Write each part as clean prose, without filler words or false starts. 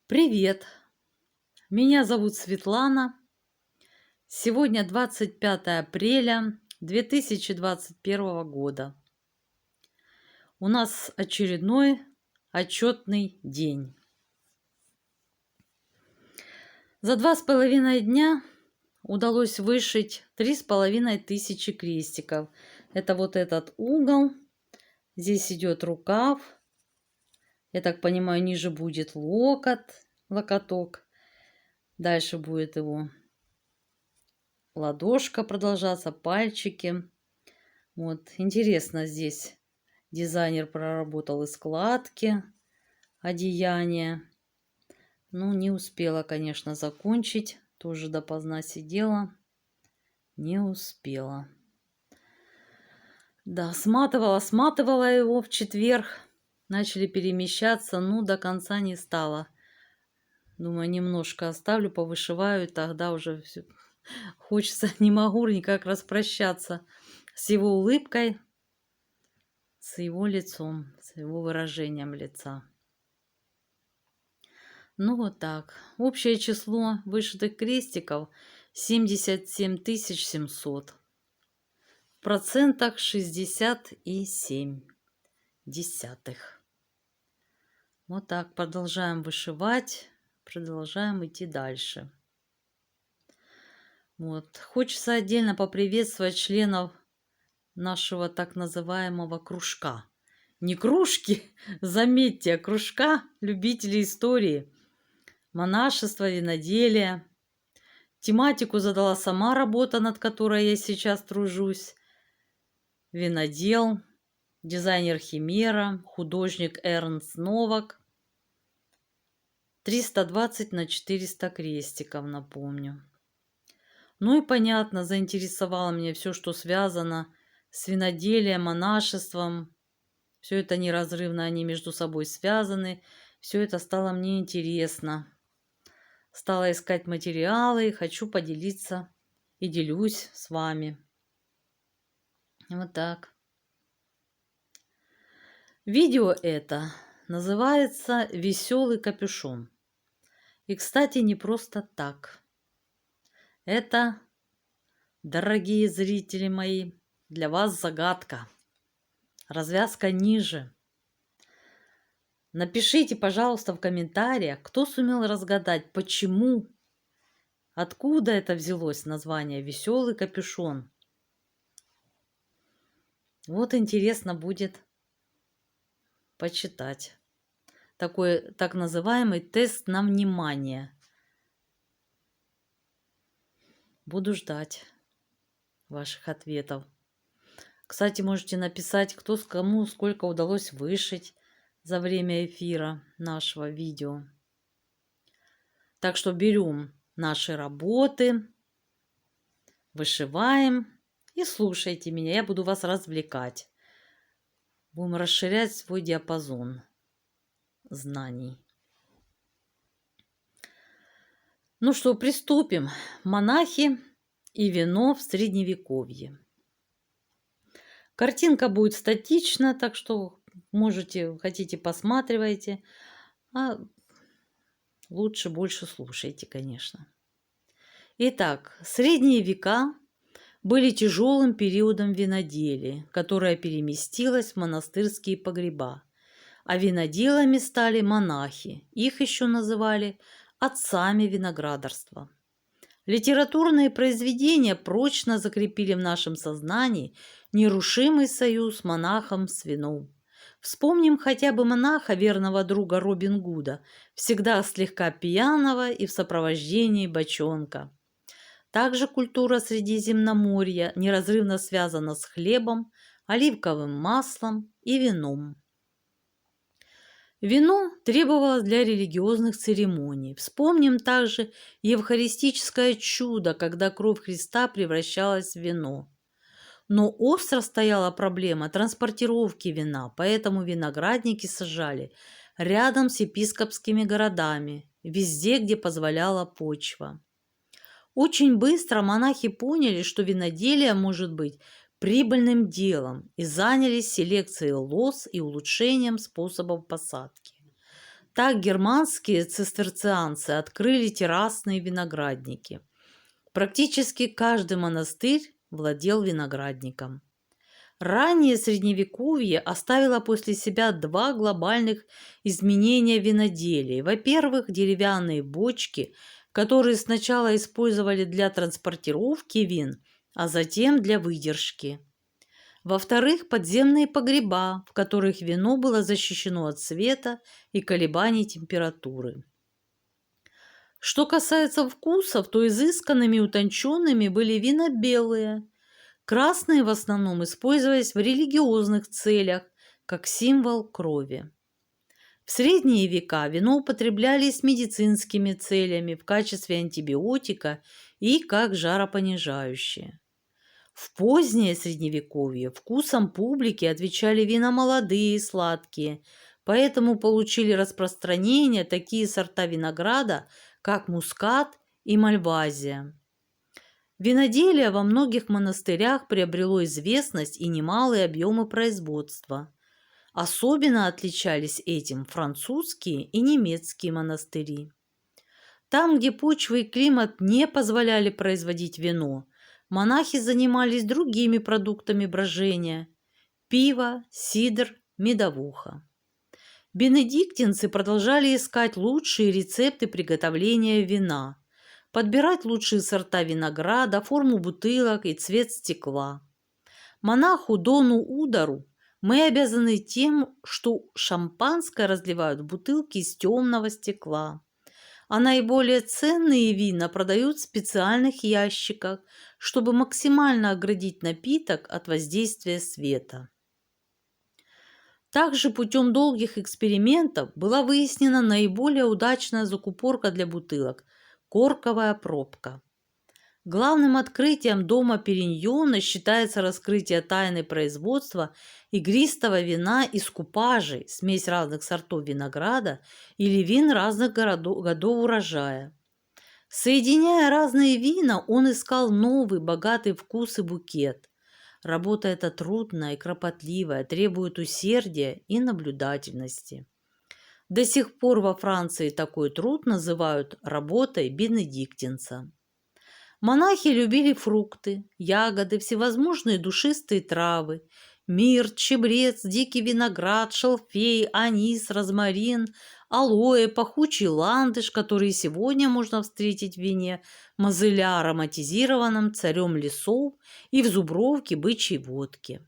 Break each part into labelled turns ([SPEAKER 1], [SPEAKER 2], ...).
[SPEAKER 1] Привет! Меня зовут Светлана. Сегодня 25 апреля 2021 года. У нас очередной отчетный день. За 2,5 дня удалось вышить 3500 крестиков. Это вот этот угол. Здесь идет рукав. Я так понимаю, ниже будет локоток. Дальше будет его ладошка продолжаться, пальчики. Вот, интересно, здесь дизайнер проработал и складки одеяния. Ну, не успела, конечно, закончить. Тоже допоздна сидела. Не успела. Да, сматывала его в четверг. Начали перемещаться, ну, до конца не стала. Думаю, немножко оставлю, повышиваю, тогда уже все. Хочется, не могу никак распрощаться с его улыбкой, с его лицом, с его выражением лица. Ну вот так. Общее число вышитых крестиков 77 700. В процентах 67 десятых. Вот так. Продолжаем вышивать. Продолжаем идти дальше. Вот. Хочется отдельно поприветствовать членов нашего так называемого кружка. Не кружки, заметьте, а кружка любителей истории, монашества, виноделия. Тематику задала сама работа, над которой я сейчас тружусь. Винодел, дизайнер Химера, художник Эрнст Новак. 320 на 400 крестиков, напомню. Ну и понятно, заинтересовало меня все, что связано с виноделием, монашеством. Все это неразрывно, они между собой связаны. Все это стало мне интересно. Стала искать материалы, хочу поделиться и делюсь с вами. Вот так. Видео это называется «Веселый капюшон». И, кстати, не просто так. Это, дорогие зрители мои, для вас загадка. Развязка ниже. Напишите, пожалуйста, в комментариях, кто сумел разгадать, почему, откуда это взялось название «Веселый капюшон». Вот интересно будет почитать. Такой так называемый тест на внимание. Буду ждать ваших ответов. Кстати, можете написать, кому сколько удалось вышить за время эфира нашего видео. Так что берем наши работы, вышиваем и слушайте меня. Я буду вас развлекать. Будем расширять свой диапазон знаний. Ну что, приступим. Монахи и вино в Средневековье. Картинка будет статична, так что хотите, посматривайте, а лучше больше слушайте, конечно. Итак, средние века были тяжелым периодом виноделия, которое переместилось в монастырские погреба, а виноделами стали монахи, их еще называли отцами виноградарства. Литературные произведения прочно закрепили в нашем сознании нерушимый союз монахом с вином. Вспомним хотя бы монаха, верного друга Робин Гуда, всегда слегка пьяного и в сопровождении бочонка. Также культура Средиземноморья неразрывно связана с хлебом, оливковым маслом и вином. Вино требовалось для религиозных церемоний. Вспомним также евхаристическое чудо, когда кровь Христа превращалась в вино. Но остро стояла проблема транспортировки вина, поэтому виноградники сажали рядом с епископскими городами, везде, где позволяла почва. Очень быстро монахи поняли, что виноделие может быть прибыльным делом и занялись селекцией лоз и улучшением способов посадки. Так германские цистерцианцы открыли террасные виноградники. Практически каждый монастырь владел виноградником. Раннее Средневековье оставило после себя два глобальных изменения виноделия. Во-первых, деревянные бочки, которые сначала использовали для транспортировки вин, а затем для выдержки. Во-вторых, подземные погреба, в которых вино было защищено от света и колебаний температуры. Что касается вкусов, то изысканными и утонченными были вина белые. Красные в основном использовались в религиозных целях, как символ крови. В средние века вино употребляли с медицинскими целями в качестве антибиотика и как жаропонижающее. В позднее Средневековье вкусом публики отвечали вина молодые и сладкие, поэтому получили распространение такие сорта винограда, как мускат и мальвазия. Виноделие во многих монастырях приобрело известность и немалые объемы производства. Особенно отличались этим французские и немецкие монастыри. Там, где почва и климат не позволяли производить вино, монахи занимались другими продуктами брожения – пиво, сидр, медовуха. Бенедиктинцы продолжали искать лучшие рецепты приготовления вина, подбирать лучшие сорта винограда, форму бутылок и цвет стекла. Монаху Дону Удару мы обязаны тем, что шампанское разливают в бутылки из темного стекла, а наиболее ценные вина продают в специальных ящиках, чтобы максимально оградить напиток от воздействия света. Также путем долгих экспериментов была выяснена наиболее удачная закупорка для бутылок – корковая пробка. Главным открытием дома Периньона считается раскрытие тайны производства игристого вина из купажей, смесь разных сортов винограда или вин разных годов урожая. Соединяя разные вина, он искал новый, богатый вкус и букет. Работа эта трудная и кропотливая, требует усердия и наблюдательности. До сих пор во Франции такой труд называют работой бенедиктинца. Монахи любили фрукты, ягоды, всевозможные душистые травы, мирт, чебрец, дикий виноград, шалфей, анис, розмарин, алоэ, пахучий ландыш, которые сегодня можно встретить в вине мозеля, ароматизированном царем лесов, и в зубровке бычьей водки.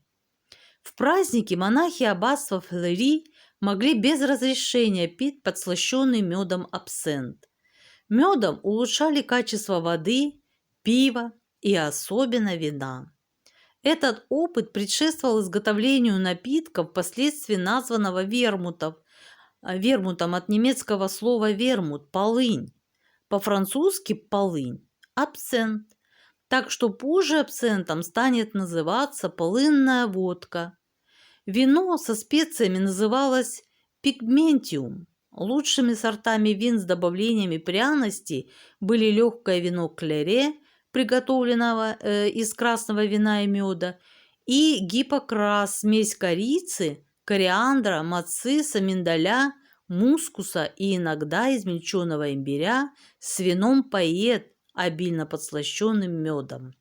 [SPEAKER 1] В праздники монахи аббатства Флери могли без разрешения пить подслащенный медом абсент. Медом улучшали качество воды, пива и особенно вина. Этот опыт предшествовал изготовлению напитка, впоследствии названного вермутом от немецкого слова вермут – полынь, по-французски полынь – абсент, так что позже абсентом станет называться полынная водка. Вино со специями называлось пигментиум. Лучшими сортами вин с добавлениями пряностей были легкое вино клере, приготовленного из красного вина и меда, и гипокрас, смесь корицы, кориандра, мацисса, миндаля, мускуса и иногда измельченного имбиря с вином поэт, обильно подслащенным медом.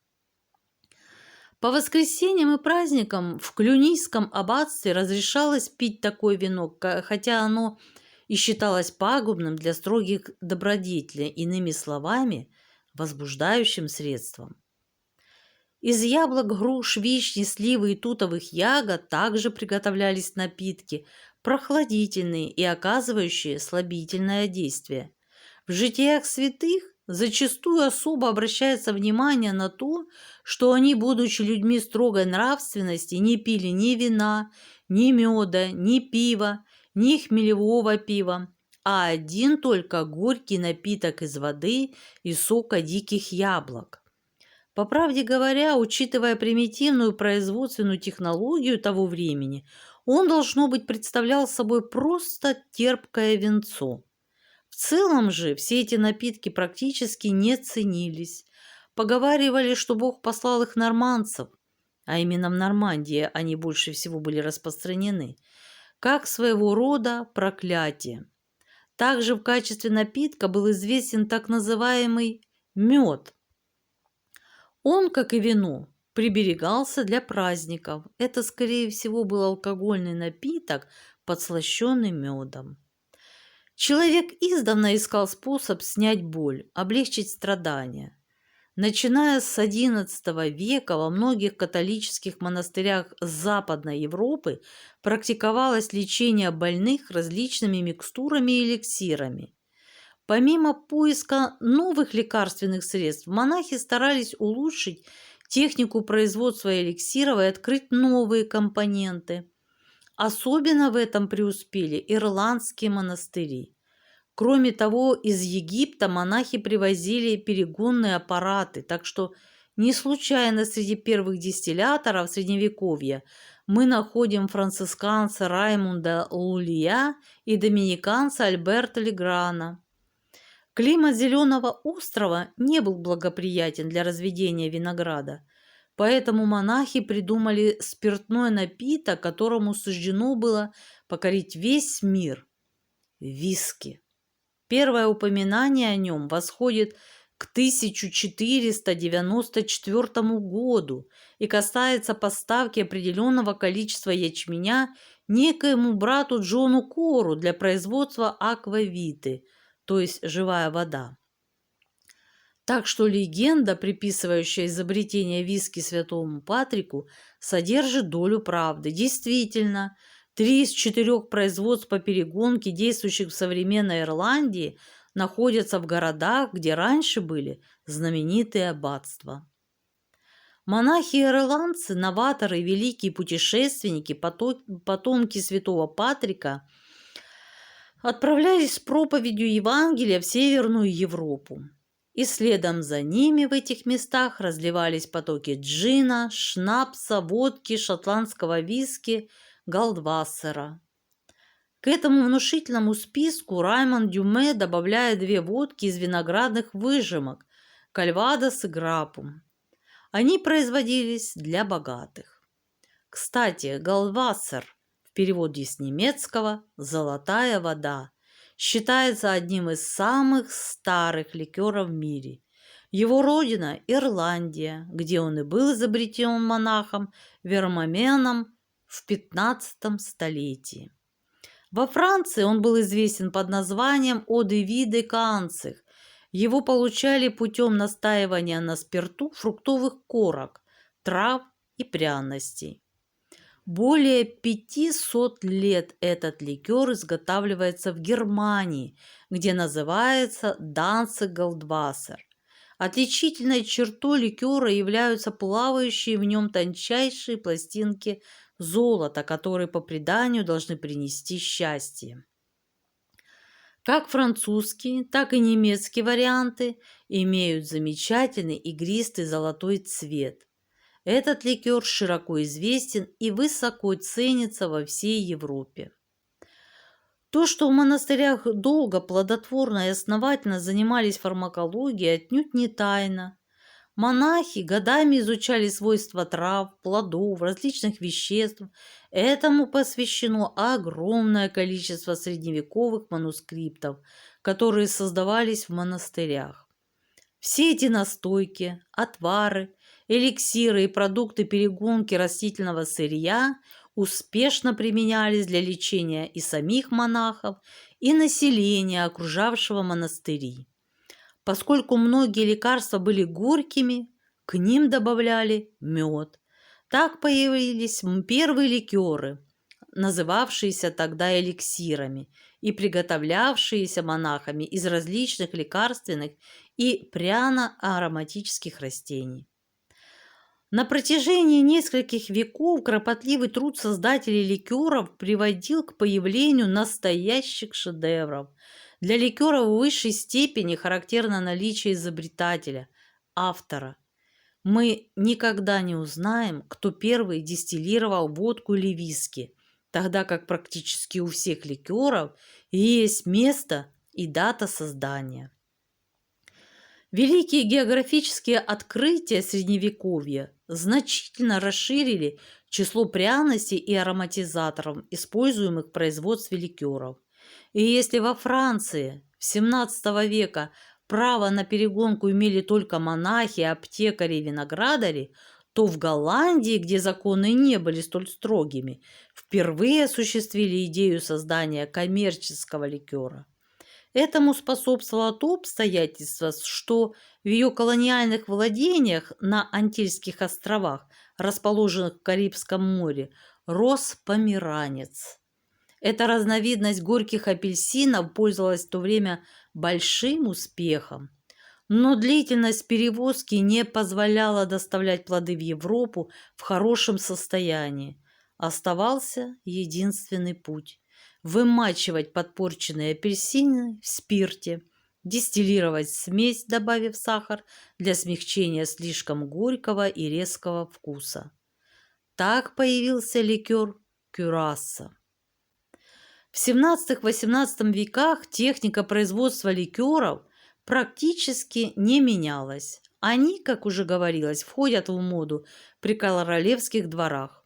[SPEAKER 1] По воскресеньям и праздникам в Клюнийском аббатстве разрешалось пить такое вино, хотя оно и считалось пагубным для строгих добродетелей, иными словами, возбуждающим средством. Из яблок, груш, вишни, сливы и тутовых ягод также приготовлялись напитки, прохладительные и оказывающие слабительное действие. В житиях святых зачастую особо обращается внимание на то, что они, будучи людьми строгой нравственности, не пили ни вина, ни меда, ни пива, ни хмелевого пива, а один только горький напиток из воды и сока диких яблок. По правде говоря, учитывая примитивную производственную технологию того времени, он, должно быть, представлял собой просто терпкое винцо. В целом же все эти напитки практически не ценились. Поговаривали, что Бог послал их нормандцев, а именно в Нормандии они больше всего были распространены, как своего рода проклятие. Также в качестве напитка был известен так называемый мед. Он, как и вино, приберегался для праздников. Это, скорее всего, был алкогольный напиток, подслащенный медом. Человек издавна искал способ снять боль, облегчить страдания. Начиная с XI века во многих католических монастырях Западной Европы практиковалось лечение больных различными микстурами и эликсирами. Помимо поиска новых лекарственных средств, монахи старались улучшить технику производства эликсиров и открыть новые компоненты. Особенно в этом преуспели ирландские монастыри. Кроме того, из Египта монахи привозили перегонные аппараты, так что не случайно среди первых дистилляторов Средневековья мы находим францисканца Раймунда Лулия и доминиканца Альберта Леграна. Климат Зеленого острова не был благоприятен для разведения винограда, поэтому монахи придумали спиртной напиток, которому суждено было покорить весь мир – виски. Первое упоминание о нем восходит к 1494 году и касается поставки определенного количества ячменя некоему брату Джону Кору для производства аквавиты, то есть живая вода. Так что легенда, приписывающая изобретение виски святому Патрику, содержит долю правды. Действительно, 3 из 4 производств по перегонке, действующих в современной Ирландии, находятся в городах, где раньше были знаменитые аббатства. Монахи-ирландцы, новаторы и великие путешественники, потомки святого Патрика, отправлялись с проповедью Евангелия в Северную Европу. И следом за ними в этих местах разливались потоки джина, шнапса, водки, шотландского виски, голдвассера. К этому внушительному списку Раймонд Дюме добавляет 2 водки из виноградных выжимок – кальвадос и граппум. Они производились для богатых. Кстати, голдвассер в переводе с немецкого «золотая вода» считается одним из самых старых ликеров в мире. Его родина – Ирландия, где он и был изобретен монахом Вермаменом в 15 столетии. Во Франции он был известен под названием «Eau de vie de Cancer». Его получали путем настаивания на спирту фруктовых корок, трав и пряностей. Более 500 лет этот ликер изготавливается в Германии, где называется Danzig Goldwasser. Отличительной чертой ликера являются плавающие в нем тончайшие пластинки золота, которые по преданию должны принести счастье. Как французские, так и немецкие варианты имеют замечательный игристый золотой цвет. Этот ликер широко известен и высоко ценится во всей Европе. То, что в монастырях долго, плодотворно и основательно занимались фармакологией, отнюдь не тайна. Монахи годами изучали свойства трав, плодов, различных веществ. Этому посвящено огромное количество средневековых манускриптов, которые создавались в монастырях. Все эти настойки, отвары, эликсиры и продукты перегонки растительного сырья успешно применялись для лечения и самих монахов, и населения, окружавшего монастыри. Поскольку многие лекарства были горькими, к ним добавляли мед. Так появились первые ликеры, называвшиеся тогда эликсирами и приготовлявшиеся монахами из различных лекарственных и пряно-ароматических растений. На протяжении нескольких веков кропотливый труд создателей ликеров приводил к появлению настоящих шедевров. Для ликера в высшей степени характерно наличие изобретателя, автора. Мы никогда не узнаем, кто первый дистиллировал водку или виски, тогда как практически у всех ликеров есть место и дата создания. Великие географические открытия Средневековья значительно расширили число пряностей и ароматизаторов, используемых в производстве ликеров. И если во Франции в XVII века право на перегонку имели только монахи, аптекари и виноградари, то в Голландии, где законы не были столь строгими, впервые осуществили идею создания коммерческого ликера. Этому способствовало то обстоятельство, что в ее колониальных владениях на Антильских островах, расположенных в Карибском море, рос померанец. Эта разновидность горьких апельсинов пользовалась в то время большим успехом, но длительность перевозки не позволяла доставлять плоды в Европу в хорошем состоянии. Оставался единственный путь – вымачивать подпорченные апельсины в спирте, дистиллировать смесь, добавив сахар для смягчения слишком горького и резкого вкуса. Так появился ликер кюрасо. В XVII-XVIII веках техника производства ликеров практически не менялась. Они, как уже говорилось, входят в моду при королевских дворах.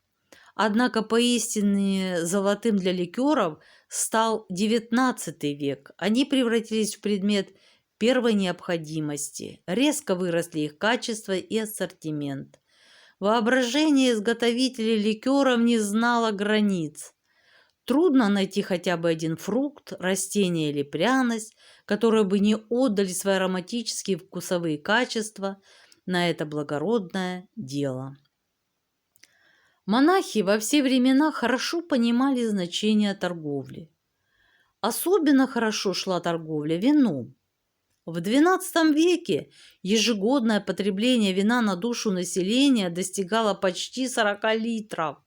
[SPEAKER 1] Однако поистине золотым для ликеров стал XIX век. Они превратились в предмет первой необходимости, резко выросли их качество и ассортимент. Воображение изготовителей ликеров не знало границ. Трудно найти хотя бы один фрукт, растение или пряность, которые бы не отдали свои ароматические и вкусовые качества на это благородное дело. Монахи во все времена хорошо понимали значение торговли. Особенно хорошо шла торговля вином. В XII веке ежегодное потребление вина на душу населения достигало почти 40 литров.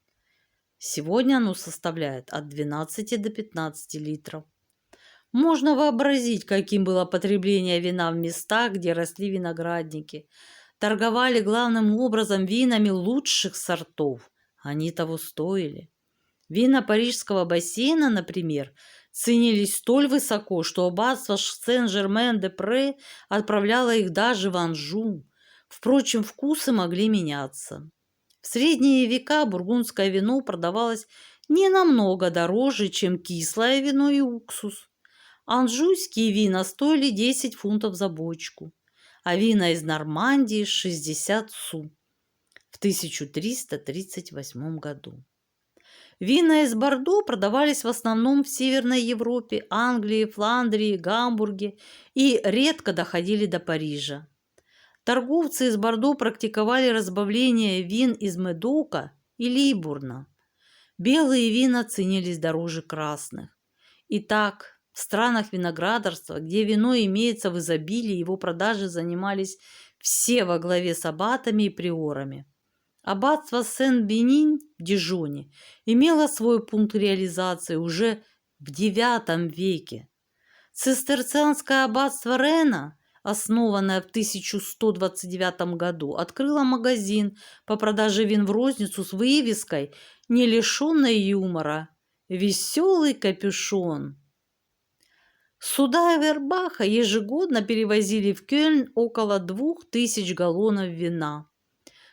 [SPEAKER 1] Сегодня оно составляет от 12 до 15 литров. Можно вообразить, каким было потребление вина в местах, где росли виноградники. Торговали главным образом винами лучших сортов. Они того стоили. Вина Парижского бассейна, например, ценились столь высоко, что аббатство Сен-Жермен-де-Пре отправляло их даже в Анжу. Впрочем, вкусы могли меняться. В средние века бургундское вино продавалось не намного дороже, чем кислое вино и уксус. Анжуйские вина стоили 10 фунтов за бочку, а вина из Нормандии – 60 су в 1338 году. Вина из Бордо продавались в основном в Северной Европе, Англии, Фландрии, Гамбурге и редко доходили до Парижа. Торговцы из Бордо практиковали разбавление вин из Медока и Либурна. Белые вина ценились дороже красных. Итак, в странах виноградарства, где вино имеется в изобилии, его продажи занимались все во главе с аббатами и приорами. Аббатство Сен-Бенин в Дижоне имело свой пункт реализации уже в IX веке. Цистерцианское аббатство Рена, основанное в 1129 году, открыло магазин по продаже вин в розницу с вывеской, не лишенной юмора, «Веселый капюшон». Суда Эвербаха ежегодно перевозили в Кёльн около 2000 галлонов вина.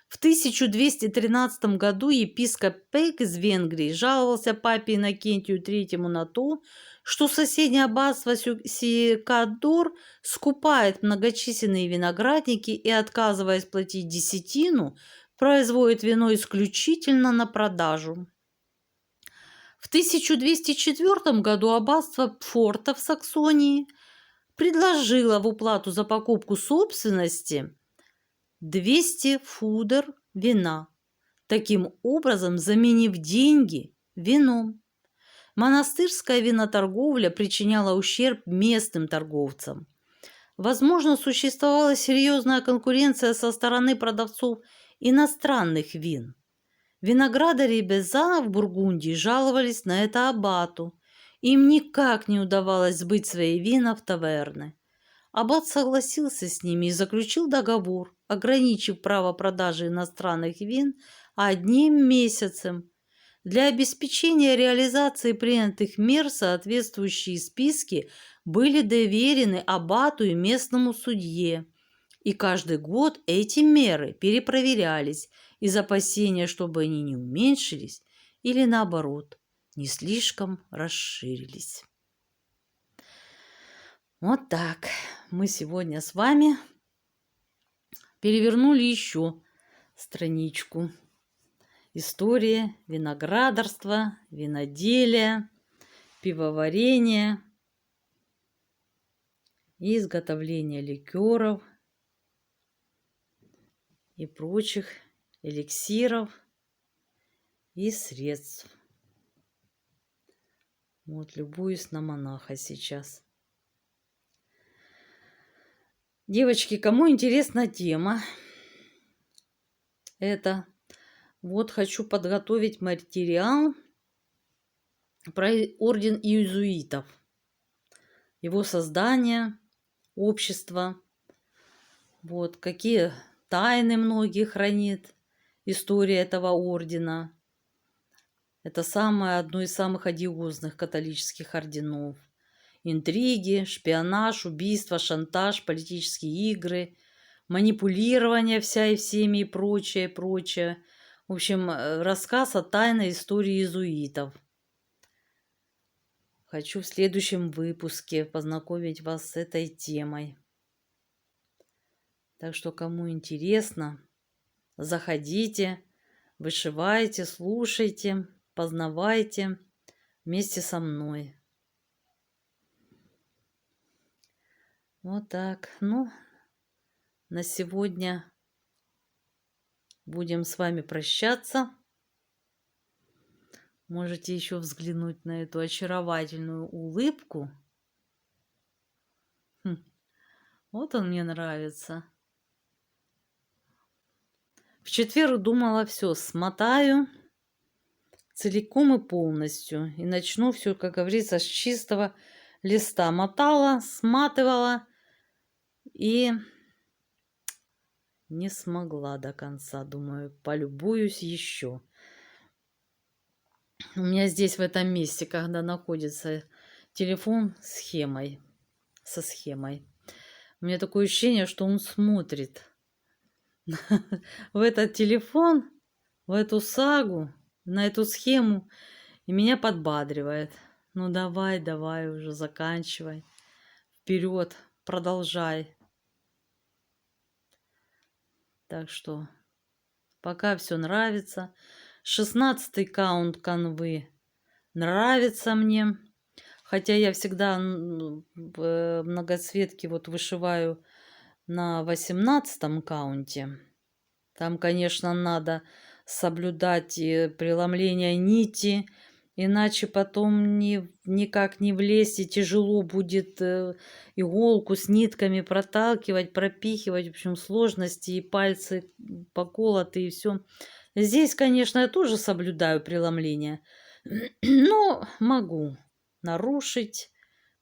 [SPEAKER 1] В 1213 году епископ Пек из Венгрии жаловался папе Иннокентию III на то, что соседнее аббатство Сикадор скупает многочисленные виноградники и, отказываясь платить десятину, производит вино исключительно на продажу. В 1204 году аббатство Пфорта в Саксонии предложило в уплату за покупку собственности 200 фудер вина, таким образом заменив деньги вином. Монастырская виноторговля причиняла ущерб местным торговцам. Возможно, существовала серьезная конкуренция со стороны продавцов иностранных вин. Виноградари Беза в Бургундии жаловались на это аббату. Им никак не удавалось сбыть свои вина в таверны. Аббат согласился с ними и заключил договор, ограничив право продажи иностранных вин 1 месяцем. Для обеспечения реализации принятых мер соответствующие списки были доверены аббату и местному судье. И каждый год эти меры перепроверялись из опасения, чтобы они не уменьшились или, наоборот, не слишком расширились. Вот так. Мы сегодня с вами перевернули еще страничку. История виноградарства, виноделия, пивоварения и изготовления ликеров и прочих эликсиров и средств. Вот, любуюсь на монаха сейчас. Девочки, кому интересна тема, это вот хочу подготовить материал про орден иезуитов, его создание, общество, вот какие тайны многие хранит история этого ордена. Это одно из самых одиозных католических орденов. Интриги, шпионаж, убийства, шантаж, политические игры, манипулирование всеми и прочее, прочее. В общем, рассказ о тайной истории иезуитов. Хочу в следующем выпуске познакомить вас с этой темой. Так что, кому интересно, заходите, вышивайте, слушайте, познавайте вместе со мной. Вот так. Ну, на сегодня будем с вами прощаться. Можете еще взглянуть на эту очаровательную улыбку. Вот он мне нравится. В четверг думала, все, смотаю целиком и полностью. И начну все, как говорится, с чистого листа. Мотала, сматывала и не смогла до конца. Думаю, полюбуюсь еще. У меня здесь в этом месте, когда находится телефон со схемой, у меня такое ощущение, что он смотрит в этот телефон, в эту сагу, на эту схему и меня подбадривает. Ну давай, давай уже заканчивай. Вперед, продолжай. Так что пока все нравится. 16-й каунт канвы нравится мне. Хотя я всегда в многоцветке вот вышиваю на 18-м каунте. Там, конечно, надо соблюдать преломление нити, иначе потом никак не влезть, и тяжело будет иголку с нитками проталкивать, пропихивать. В общем, сложности, и пальцы поколоты, и все. Здесь, конечно, я тоже соблюдаю преломление, но могу нарушить.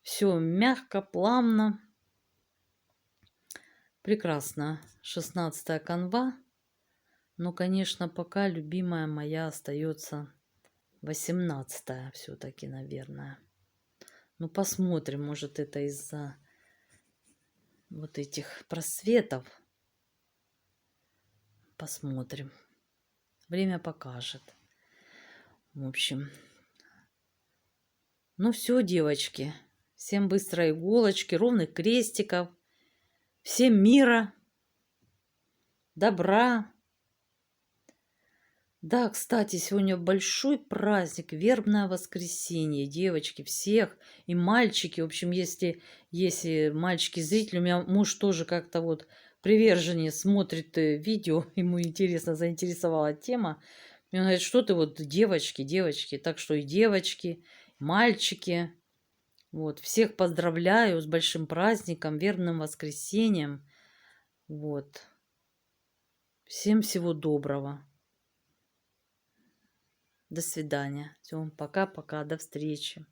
[SPEAKER 1] Все мягко, плавно. Прекрасно. 16-я канва. Но, конечно, пока любимая моя остается 18-я все-таки, наверное. Ну, посмотрим, может, это из-за вот этих просветов. Посмотрим. Время покажет. В общем. Ну все, девочки. Всем быстрой иголочки, ровных крестиков. Всем мира, добра. Да, кстати, сегодня большой праздник, вербное воскресенье, девочки, всех, и мальчики, в общем, если мальчики-зрители, у меня муж тоже как-то вот приверженнее смотрит видео, ему интересно, заинтересовала тема, и он говорит, что ты вот девочки, так что и девочки, и мальчики, вот, всех поздравляю с большим праздником, вербным воскресеньем, вот, всем всего доброго. До свидания. Всем пока-пока. До встречи.